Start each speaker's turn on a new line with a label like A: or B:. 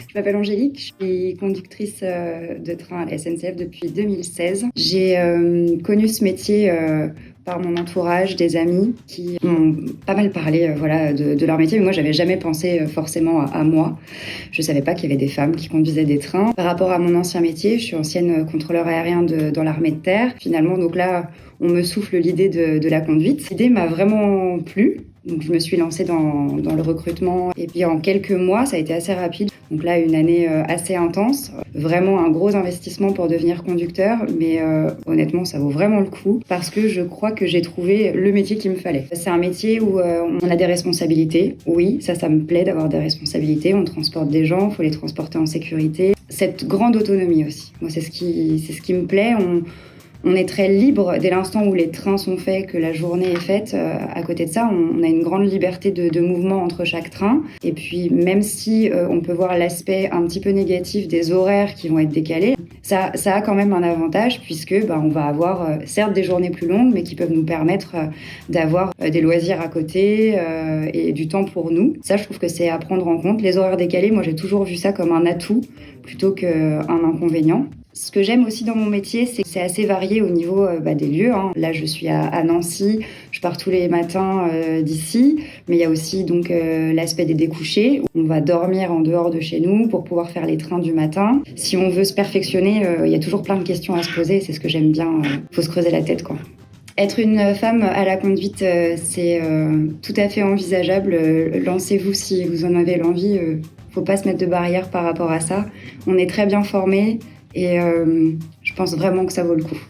A: Je m'appelle Angélique, je suis conductrice de train à la SNCF depuis 2016. J'ai connu ce métier par mon entourage, des amis qui m'ont pas mal parlé voilà, de leur métier, mais moi j'avais jamais pensé forcément à moi. Je savais pas qu'il y avait des femmes qui conduisaient des trains. Par rapport à mon ancien métier, je suis ancienne contrôleur aérien dans l'armée de terre. Finalement, donc là, on me souffle l'idée de la conduite. L'idée m'a vraiment plu. Donc je me suis lancée dans le recrutement et puis en quelques mois, ça a été assez rapide. Donc là, une année assez intense, vraiment un gros investissement pour devenir conducteur, mais honnêtement, ça vaut vraiment le coup parce que je crois que j'ai trouvé le métier qu'il me fallait. C'est un métier où on a des responsabilités. Oui, ça me plaît d'avoir des responsabilités. On transporte des gens, il faut les transporter en sécurité. Cette grande autonomie aussi. Moi, c'est ce qui me plaît. On est très libre dès l'instant où les trains sont faits, que la journée est faite. À côté de ça, on a une grande liberté de mouvement entre chaque train. Et puis, même si on peut voir l'aspect un petit peu négatif des horaires qui vont être décalés, ça a quand même un avantage puisque on va avoir certes des journées plus longues, mais qui peuvent nous permettre d'avoir des loisirs à côté et du temps pour nous. Ça, je trouve que c'est à prendre en compte. Les horaires décalés, moi, j'ai toujours vu ça comme un atout plutôt qu'un inconvénient. Ce que j'aime aussi dans mon métier, c'est que c'est assez varié au niveau des lieux. Là, je suis à Nancy, je pars tous les matins d'ici, mais il y a aussi donc l'aspect des découchés. On va dormir en dehors de chez nous pour pouvoir faire les trains du matin. Si on veut se perfectionner, il y a toujours plein de questions à se poser. C'est ce que j'aime bien. Faut se creuser la tête, quoi. Être une femme à la conduite, c'est tout à fait envisageable. Lancez-vous si vous en avez l'envie. Faut pas se mettre de barrières par rapport à ça. On est très bien formés et je pense vraiment que ça vaut le coup.